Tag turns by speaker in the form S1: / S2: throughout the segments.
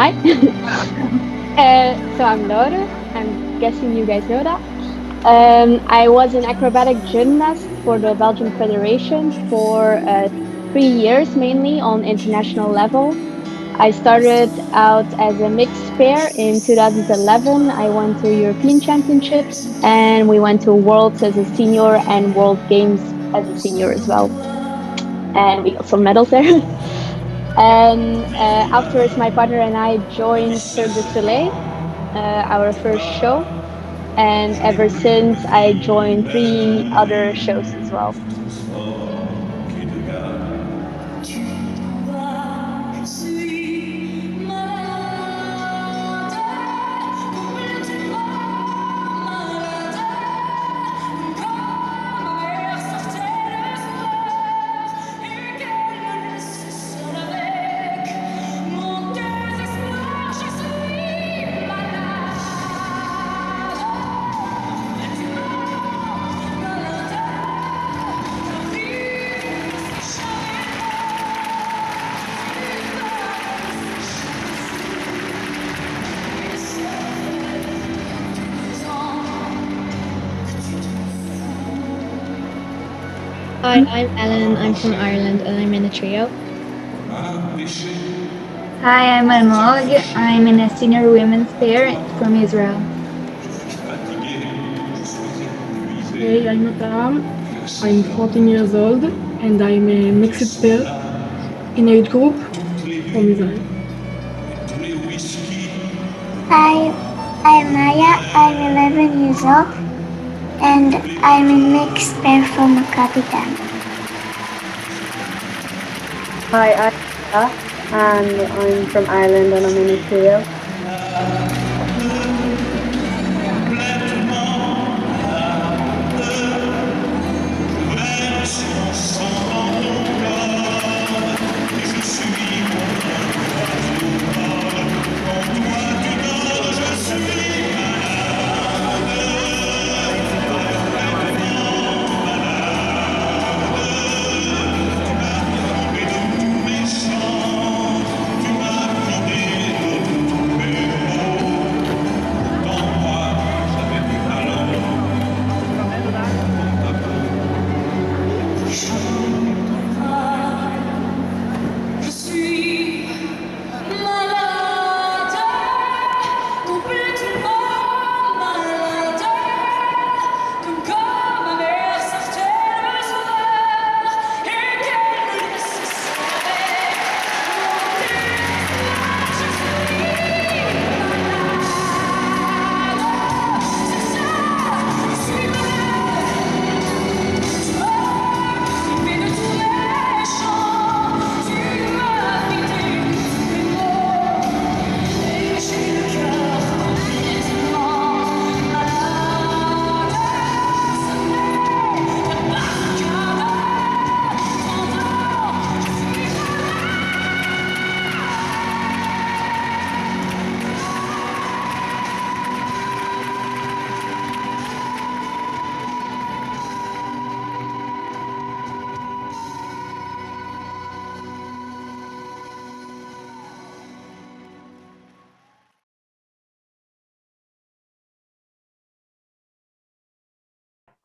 S1: Hi. So I'm Laure. I'm guessing you guys know that. I was an acrobatic gymnast for the Belgian Federation for 3 years, mainly on international level. I started out as a mixed pair in 2011. I went to European Championships and we went to Worlds as a senior and World Games as a senior as well. And we got some medals there. And afterwards, my partner and I joined Cirque du Soleil, our first show. And ever since, I joined three other shows as well.
S2: Hi, I'm Ellen. I'm from Ireland and I'm in a trio.
S3: Hi, I'm Almog. I'm in a senior women's pair from Israel.
S4: Hey, I'm Atam. I'm 14 years old and I'm a mixed pair in age group from Israel.
S5: Hi, I'm Maya. I'm 11 years old and I'm a mixed pair from Capitan.
S6: Hi, I'm Bella, and I'm from Ireland and I'm in a trio.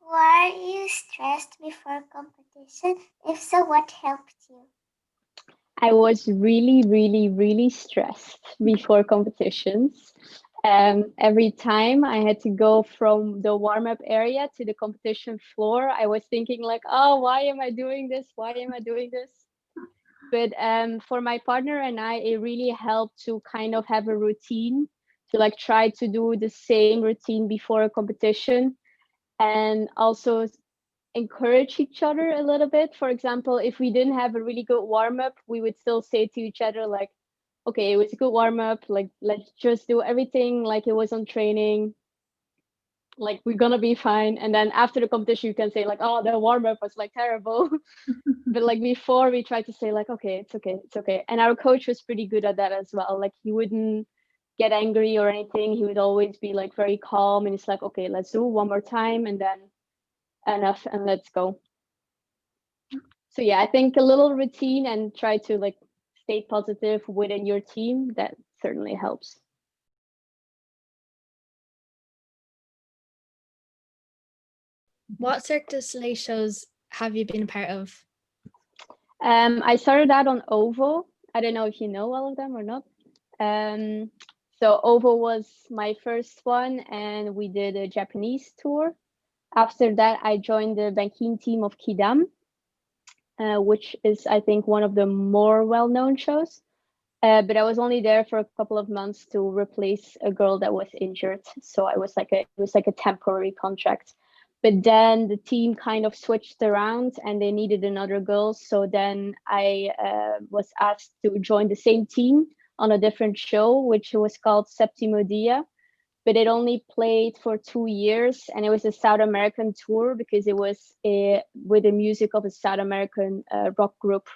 S5: Were you stressed before competition? If so, what helped you?
S1: I was really, really, really stressed before competitions. Every time I had to go from the warm-up area to the competition floor, I was thinking like, oh, why am I doing this? Why am I doing this? But for my partner and I, it really helped to kind of have a routine to like try to do the same routine before a competition and also encourage each other a little bit. For example, if we didn't have a really good warm up, we would still say to each other, like, okay, it was a good warm up. Like, let's just do everything like it was on training. Like, we're gonna be fine. And then after the competition, you can say, like, oh, the warm up was like terrible. But like before, we tried to say, like, okay, it's okay, it's okay. And our coach was pretty good at that as well. Like, he wouldn't get angry or anything. He would always be like very calm and it's like, okay, let's do one more time and then enough and let's go. So yeah, I think a little routine and try to like stay positive within your team. certainly helps.
S2: What Cirque du Soleil shows have you been a part of?
S1: I started out on OVO. I don't know if you know all of them or not. So OVO was my first one, and we did a Japanese tour. After that, I joined the banking team of Kidam, which is, I think, one of the more well-known shows. But I was only there for a couple of months to replace a girl that was injured. So it was like a temporary contract. But then the team kind of switched around and they needed another girl. So then I was asked to join the same team on a different show, which was called Septimo Dia. But it only played for 2 years, and it was a South American tour because it was with the music of a South American rock group.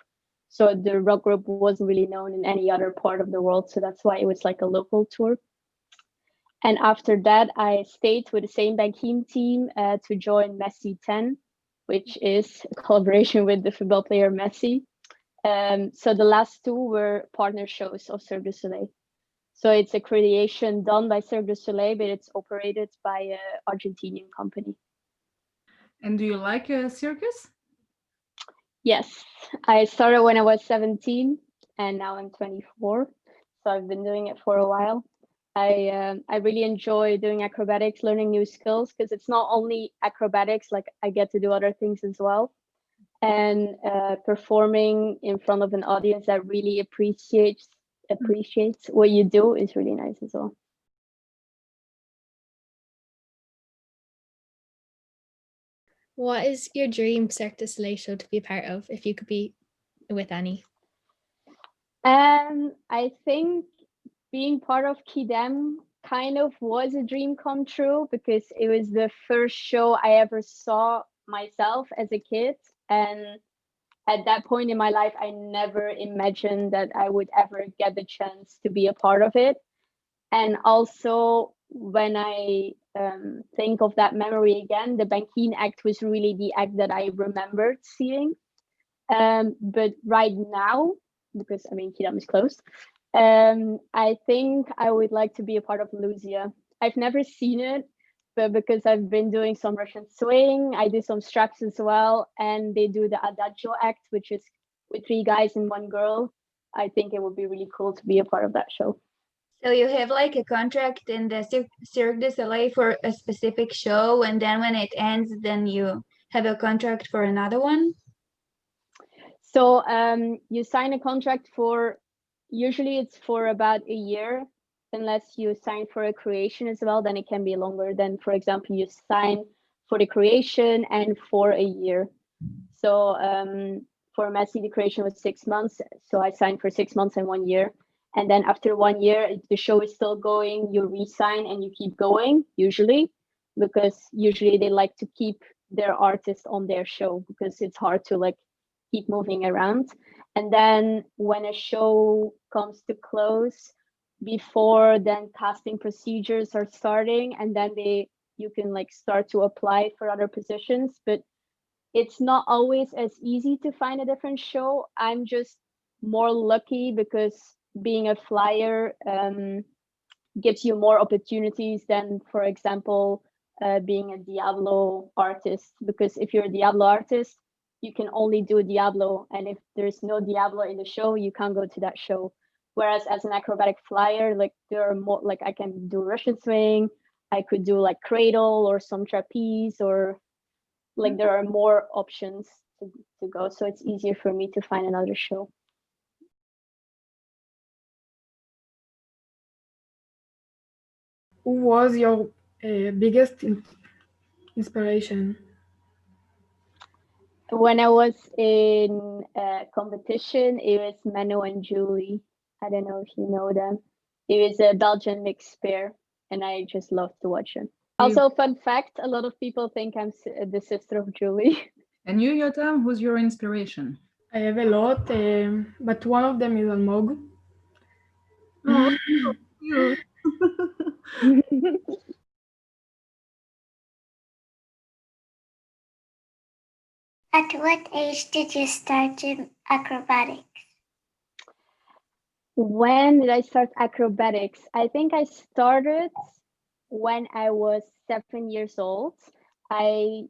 S1: So the rock group wasn't really known in any other part of the world. So that's why it was like a local tour. And after that, I stayed with the same Bankim team to join Messi 10, which is a collaboration with the football player Messi. So the last two were partner shows of Cirque du Soleil. So it's a creation done by Cirque du Soleil, but it's operated by an Argentinian company.
S7: And do you like circus?
S1: Yes, I started when I was 17 and now I'm 24. So I've been doing it for a while. I really enjoy doing acrobatics, learning new skills, because it's not only acrobatics, like I get to do other things as well. And performing in front of an audience that really appreciates what you do is really nice as well.
S2: What is your dream Cirque du Soleil show to be a part of, if you could be with any?
S1: I think being part of Kidem kind of was a dream come true, because it was the first show I ever saw myself as a kid. And at that point in my life, I never imagined that I would ever get the chance to be a part of it. And also, when I think of that memory again, the Bankin act was really the act that I remembered seeing. But right now, because I mean, Kidam is closed, I think I would like to be a part of Lucia. I've never seen it, but because I've been doing some Russian swing, I do some straps as well, and they do the Adagio act, which is with 3 guys and 1 girl. I think it would be really cool to be a part of that show.
S3: So you have like a contract in the Cirque du Soleil for a specific show, and then when it ends, then you have a contract for another one?
S1: So you sign a contract for, usually it's for about a year, unless you sign for a creation as well, then it can be longer. Then, for example, you sign for the creation and for a year. So for Messi, the creation was 6 months. So I signed for 6 months and 1 year. And then after 1 year, if the show is still going, you re-sign and you keep going, usually, because usually they like to keep their artist on their show, because it's hard to like keep moving around. And then when a show comes to close, before then casting procedures are starting, and then you can like start to apply for other positions. But it's not always as easy to find a different show. I'm just more lucky because being a flyer gives you more opportunities than, for example, being a Diablo artist. Because if you're a Diablo artist, you can only do Diablo, and if there's no Diablo in the show, you can't go to that show. Whereas as an acrobatic flyer, like there are more, like I can do Russian swing, I could do like cradle or some trapeze, or like there are more options to go. So it's easier for me to find another show.
S4: Who was your biggest inspiration?
S1: When I was in competition, it was Mano and Julie. I don't know if you know them. It was a Belgian mixed pair, and I just love to watch them. Also, fun fact, a lot of people think I'm the sister of Julie.
S7: And you, Yotam, who's your inspiration?
S4: I have a lot, but one of them is Almog.
S7: Oh, cute.
S5: At what age did you start acrobatics?
S1: When did I start acrobatics? I think I started when I was 7 years old. I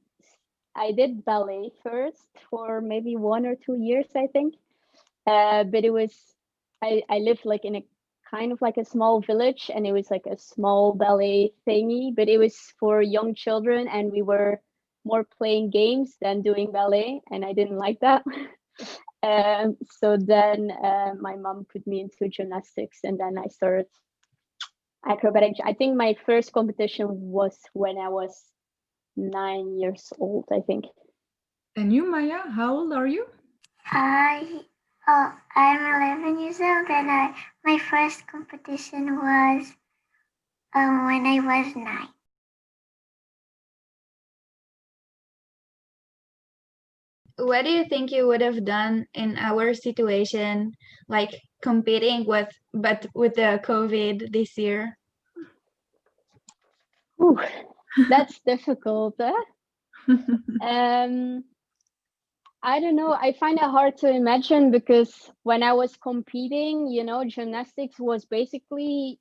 S1: I did ballet first for maybe 1 or 2 years, I think. But it was I lived like in a kind of like a small village, and it was like a small ballet thingy, but it was for young children, and we were more playing games than doing ballet, and I didn't like that. So then my mom put me into gymnastics, and then I started acrobatics. I think my first competition was when I was 9 years old, I think.
S7: And you, Maya, how old are you?
S5: I'm 11 years old, and my first competition was when I was 9.
S3: What do you think you would have done in our situation, like competing but with the COVID this year?
S1: Ooh, that's difficult. Um, I don't know. I find it hard to imagine because when I was competing, gymnastics was basically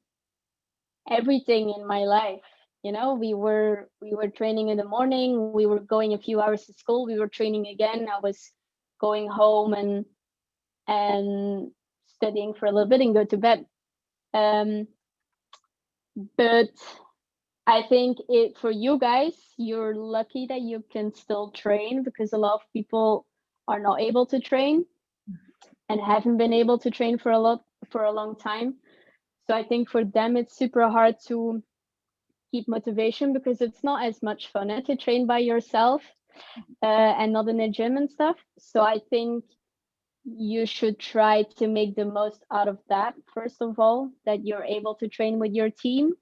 S1: everything in my life. We were training in the morning, we were going a few hours to school, we were training again. I was going home and studying for a little bit and go to bed. Um, but I think for you guys, you're lucky that you can still train because a lot of people are not able to train and haven't been able to train for a long time. So I think for them it's super hard to keep motivation because it's not as much fun to train by yourself and not in a gym and stuff. So I think you should try to make the most out of that, first of all, that you're able to train with your team.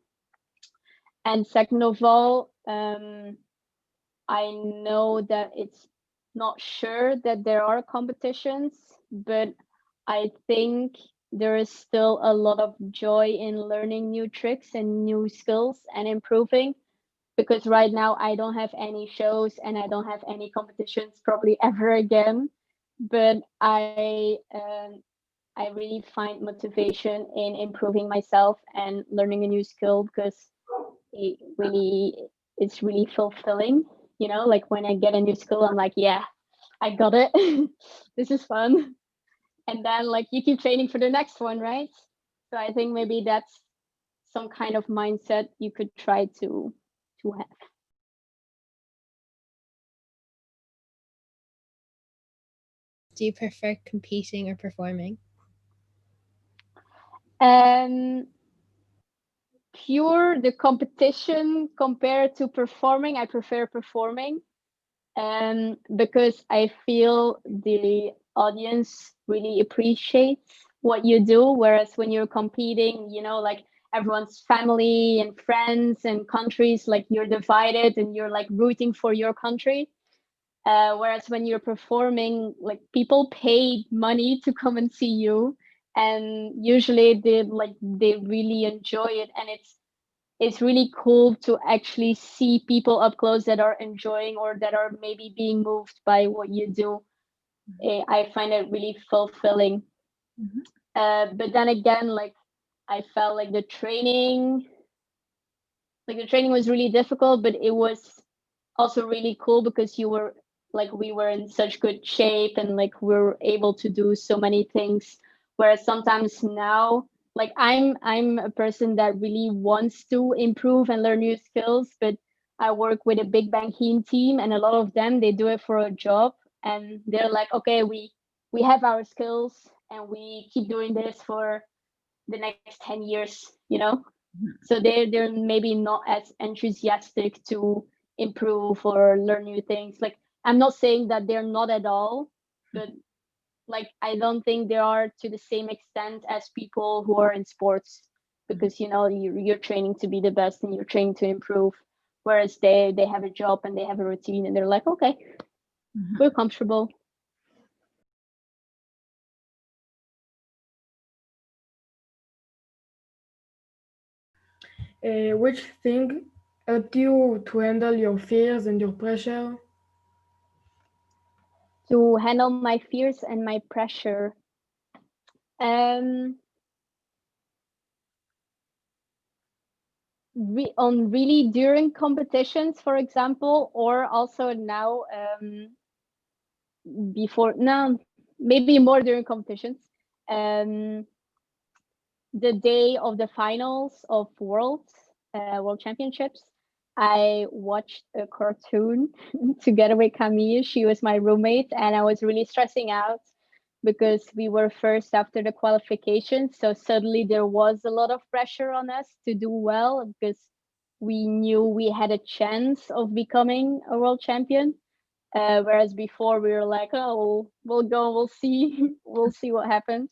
S1: And second of all, I know that it's not sure that there are competitions, but I think there is still a lot of joy in learning new tricks and new skills and improving. Because right now I don't have any shows and I don't have any competitions probably ever again. But I really find motivation in improving myself and learning a new skill because it really it's really fulfilling. Like when I get a new skill, I'm like, yeah, I got it. This is fun. And then like you keep training for the next one, right? So I think maybe that's some kind of mindset you could try to have.
S2: Do you prefer competing or performing?
S1: Pure the competition compared to performing, I prefer performing. Because I feel the audience really appreciates what you do. Whereas when you're competing, like everyone's family and friends and countries, like you're divided and you're like rooting for your country. Whereas when you're performing, like people pay money to come and see you, and usually they really enjoy it, and it's really cool to actually see people up close that are enjoying or that are maybe being moved by what you do. I find it really fulfilling. But then again, like I felt like the training was really difficult, but it was also really cool because we were in such good shape and like we were able to do so many things. Whereas sometimes now, like I'm a person that really wants to improve and learn new skills, but I work with a big banking team, and a lot of them they do it for a job, and they're like, okay, we have our skills and we keep doing this for the next 10 years. So they're maybe not as enthusiastic to improve or learn new things. Like I'm not saying that they're not at all, but like I don't think they are to the same extent as people who are in sports, because you're training to be the best and you're training to improve, whereas they have a job and they have a routine and they're like, okay, we're comfortable.
S4: Which thing helped you to handle your fears and your pressure?
S1: To handle my fears and my pressure, um really during competitions, for example, or also now before now, maybe more during competitions. Um, the day of the finals of world championships, I watched a cartoon together with Camille. She was my roommate, and I was really stressing out because we were first after the qualification. So suddenly there was a lot of pressure on us to do well because we knew we had a chance of becoming a world champion. Whereas before we were like, oh, we'll go, we'll see, we'll see what happens.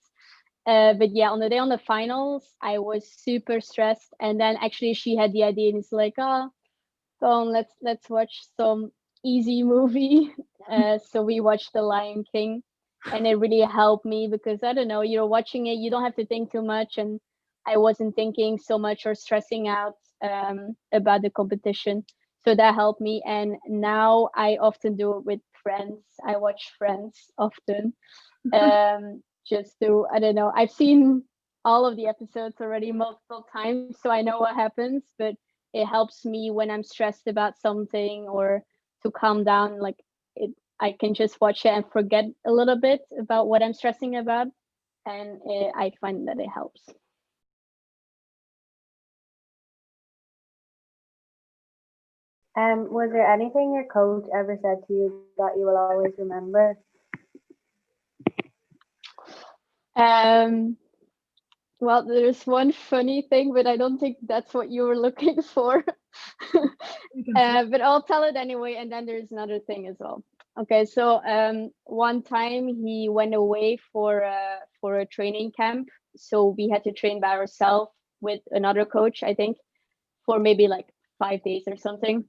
S1: But yeah, on the day on the finals, I was super stressed. And then actually she had the idea and it's like, oh, go on, let's watch some easy movie. So we watched The Lion King, and it really helped me because I don't know, you're watching it, you don't have to think too much, and I wasn't thinking so much or stressing out about the competition. So that helped me, and now I often do it with friends. I watch Friends often, just to I don't know. I've seen all of the episodes already multiple times, so I know what happens, but it helps me when I'm stressed about something or to calm down. Like I can just watch it and forget a little bit about what I'm stressing about, and I find that it helps.
S6: Was there anything your coach ever said to you that you will always remember?
S1: Well, there's one funny thing, but I don't think that's what you were looking for. But I'll tell it anyway, and then there's another thing as well. Okay, so one time he went away for a training camp, so we had to train by ourselves with another coach, I think, for maybe like 5 days or something.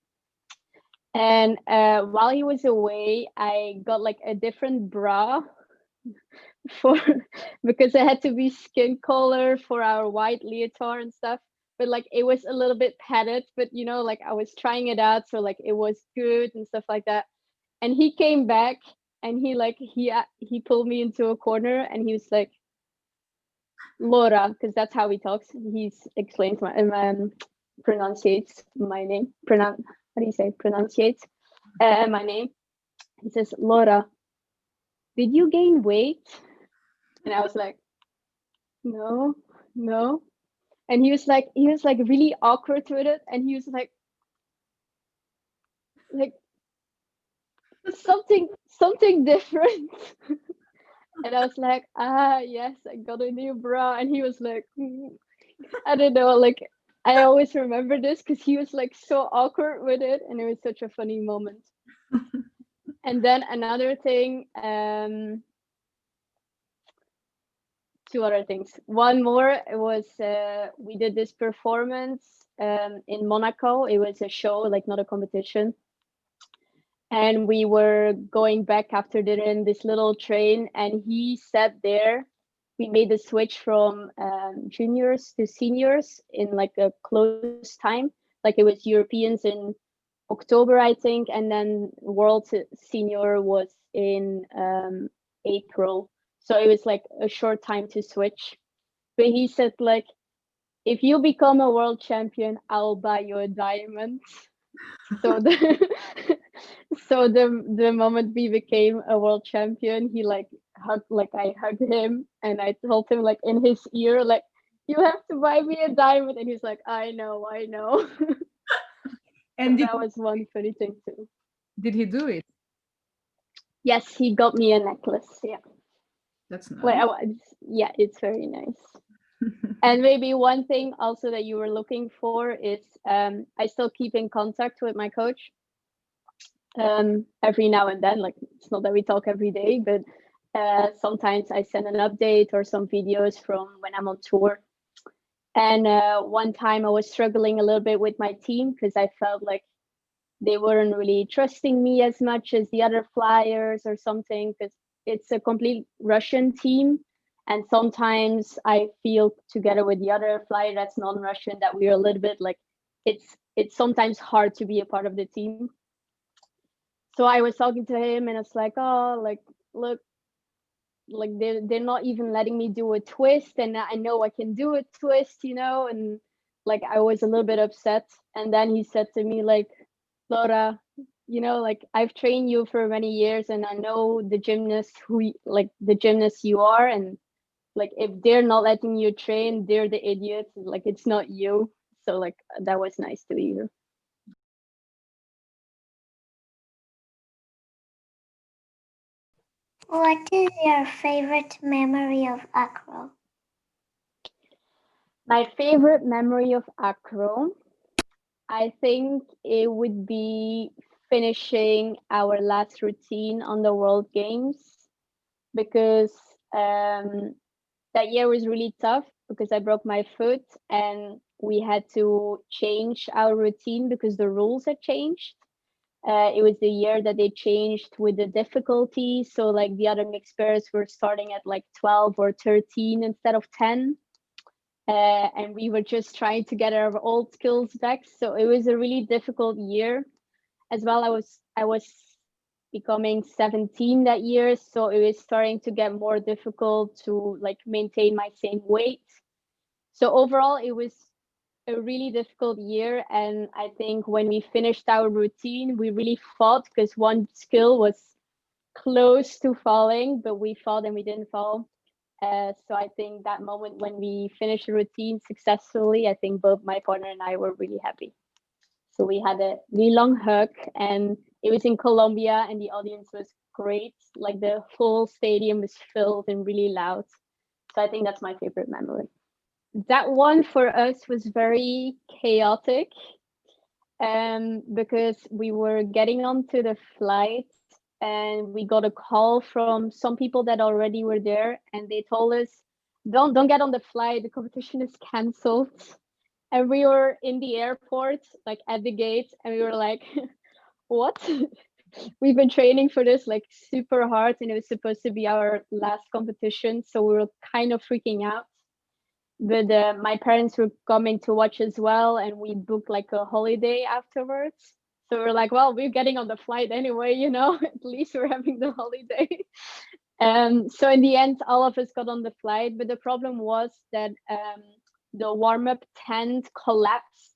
S1: And while he was away, I got like a different bra for because it had to be skin color for our white leotard and stuff. But like it was a little bit padded, but you know, like I was trying it out, so like it was good and stuff like that. And he came back and he pulled me into a corner and he was like, Laura, because that's how he talks. He's explains my pronunciates my name. How do you say pronunciates my name? He says, Laura, did you gain weight? And I was like, no. And he was like really awkward with it, and he was like something different. And I was like, yes, I got a new bra. And he was like, I don't know, like I always remember this because he was like so awkward with it, and it was such a funny moment. And then another thing, two other things. One more, it was we did this performance in Monaco. It was a show, like not a competition. And we were going back after dinner in this little train, and he sat there. We made the switch from juniors to seniors in like a close time. Like it was Europeans in October, I think, and then World Senior was in April. So it was like a short time to switch. But he said like, if you become a world champion, I'll buy you a diamond. So the moment we became a world champion, he like I hugged him and I told him like in his ear, like, you have to buy me a diamond. And he's like, I know. And that was one funny thing too.
S7: Did he do it?
S1: Yes, he got me a necklace. Yeah.
S7: That's nice.
S1: Yeah, it's very nice. And maybe one thing also that you were looking for is I still keep in contact with my coach every now and then. Like it's not that we talk every day, but sometimes I send an update or some videos from when I'm on tour. And one time I was struggling a little bit with my team because I felt like they weren't really trusting me as much as the other flyers or something, because it's a complete Russian team. And sometimes I feel together with the other flyer that's non-Russian that we're a little bit like, it's sometimes hard to be a part of the team. So I was talking to him and it's like, oh, like, look, like they're not even letting me do a twist, and I know I can do a twist, you know, and like I was a little bit upset. And then he said to me like, Laura, like I've trained you for many years and I know the gymnast the gymnast you are, and like if they're not letting you train, they're the idiots. Like it's not you. So like that was nice to hear.
S5: What is your favorite memory of Acro?
S1: My favorite memory of Acro, I think it would be finishing our last routine on the World Games, because that year was really tough because I broke my foot and we had to change our routine because the rules had changed. It was the year that they changed with the difficulty. So like the other mixed pairs were starting at like 12 or 13 instead of 10. And we were just trying to get our old skills back. So it was a really difficult year. As well, I was becoming 17 that year, so it was starting to get more difficult to like maintain my same weight. So overall, it was a really difficult year. And I think when we finished our routine, we really fought because one skill was close to falling, but we fought and we didn't fall. So I think that moment when we finished the routine successfully, I think both my partner and I were really happy. So we had a really long hug, and it was in Colombia, and the audience was great. Like the whole stadium was filled and really loud. So I think that's my favorite memory. That one for us was very chaotic, because we were getting onto the flight and we got a call from some people that already were there, and they told us, don't get on the flight, the competition is cancelled. And we were in the airport, like at the gate, and we were like, what? We've been training for this like super hard, and it was supposed to be our last competition, so we were kind of freaking out. But my parents were coming to watch as well, and we booked like a holiday afterwards. So we're like, well, we're getting on the flight anyway, at least we're having the holiday. So in the end, all of us got on the flight, but the problem was that the warm-up tent collapsed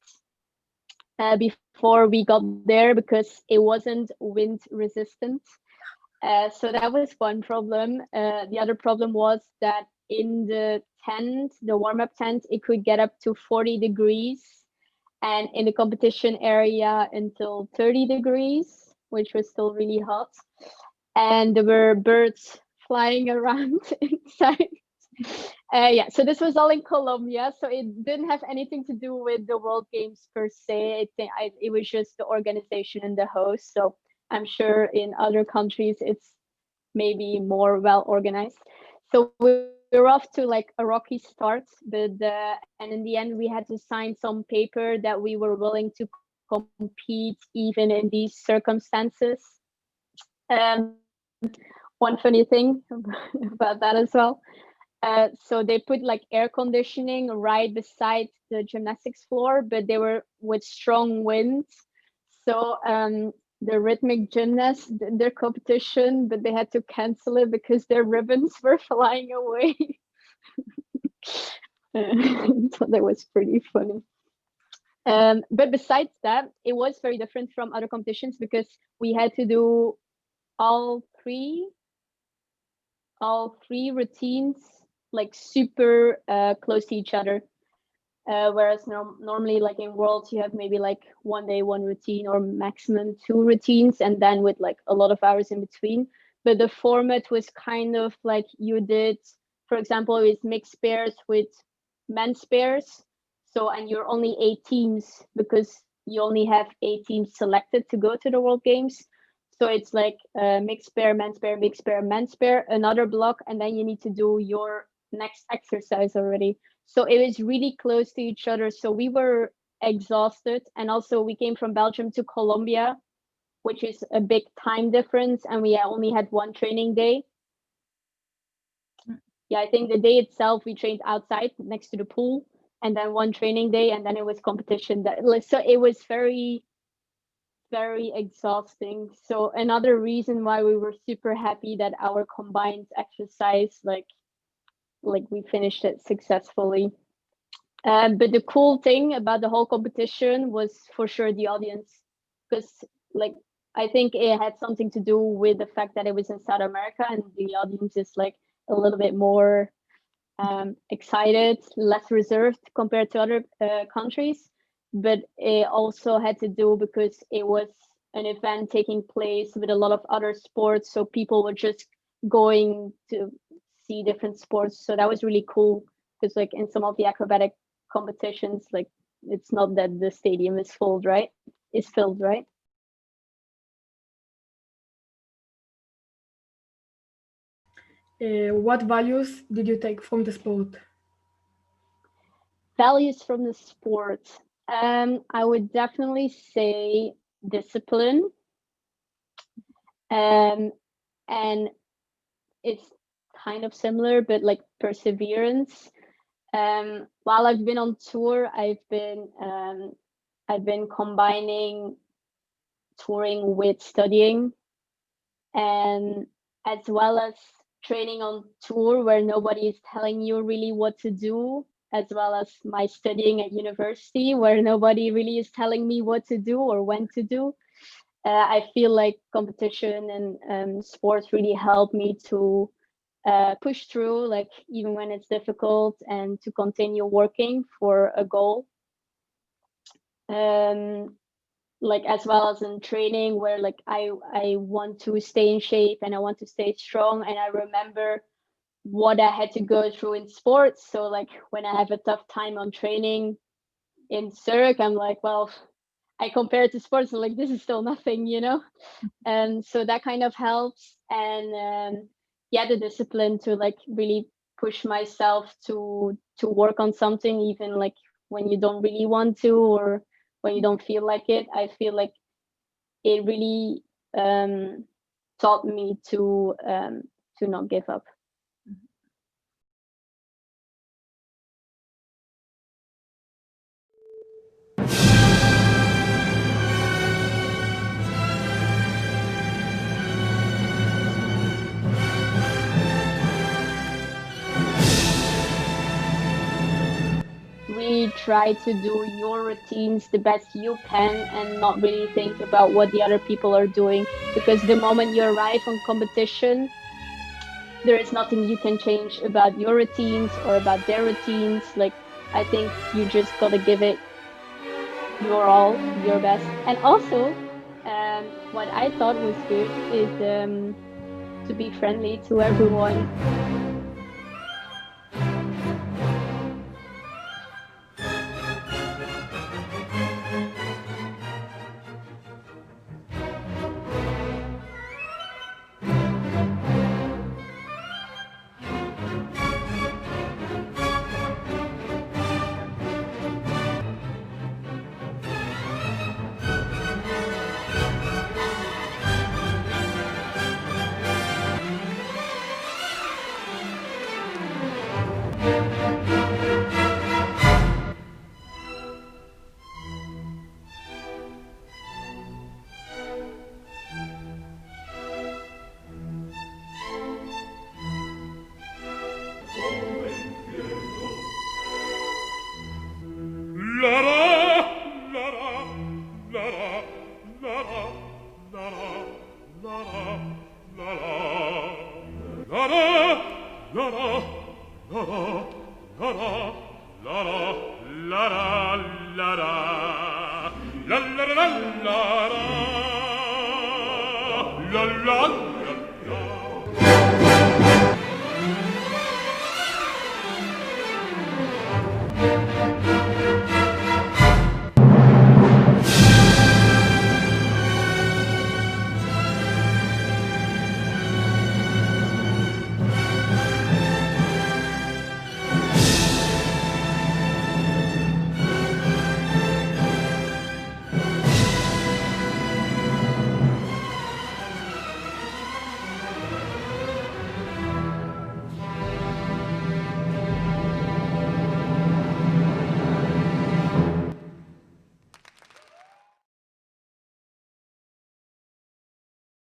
S1: before we got there because it wasn't wind resistant. So that was one problem. The other problem was that in the tent, the warm-up tent, it could get up to 40 degrees, and in the competition area until 30 degrees, which was still really hot. And there were birds flying around inside. Yeah, so this was all in Colombia, so it didn't have anything to do with the World Games per se. It was just the organization and the host. So I'm sure in other countries it's maybe more well organized. So we were off to like a rocky start, but and in the end we had to sign some paper that we were willing to compete even in these circumstances. One funny thing about that as well. So they put like air conditioning right beside the gymnastics floor, but they were with strong winds. So the rhythmic gymnasts did their competition, but they had to cancel it because their ribbons were flying away. So that was pretty funny. But besides that, it was very different from other competitions because we had to do all three routines like super close to each other. Whereas normally like in Worlds you have maybe like one day one routine or maximum two routines, and then with like a lot of hours in between. But the format was kind of like you did, for example, with mixed pairs with men's pairs. So, and you're only 8 teams because you only have 8 teams selected to go to the World Games. So it's like mixed pair, men's pair, mixed pair, men's pair, another block, and then you need to do your next exercise already. So it was really close to each other. So we were exhausted. And also we came from Belgium to Colombia, which is a big time difference. And we only had one training day. Yeah, I think the day itself, we trained outside next to the pool, and then one training day, and then it was competition. So it was very, very exhausting. So another reason why we were super happy that our combined exercise, like we finished it successfully. But the cool thing about the whole competition was for sure the audience, because like I think it had something to do with the fact that it was in South America and the audience is like a little bit more excited, less reserved compared to other countries. But it also had to do because it was an event taking place with a lot of other sports, so people were just going to see different sports. So that was really cool, because like in some of the acrobatic competitions, like it's not that the stadium is filled, right?
S4: What values did you take from the sport?
S1: Values from the sport. I would definitely say discipline. And it's kind of similar, but like perseverance. While I've been on tour, I've been combining touring with studying, and as well as training on tour where nobody is telling you really what to do, as well as my studying at university where nobody really is telling me what to do or when to do. I feel like competition and sports really help me to push through, like even when it's difficult, and to continue working for a goal. Like as well as in training where like I want to stay in shape and I want to stay strong, and I remember what I had to go through in sports. So like when I have a tough time on training in Zurich, I'm like, well, I compare it to sports, like this is still nothing, you know. And so that kind of helps. And yeah, the discipline to like really push myself to work on something, even like when you don't really want to or when you don't feel like it. I feel like it really taught me to not give up. Really try to do your routines the best you can and not really think about what the other people are doing, because the moment you arrive on competition, there is nothing you can change about your routines or about their routines. Like I think you just gotta give it your all, your best. And also what I thought was good is to be friendly to everyone.
S8: La la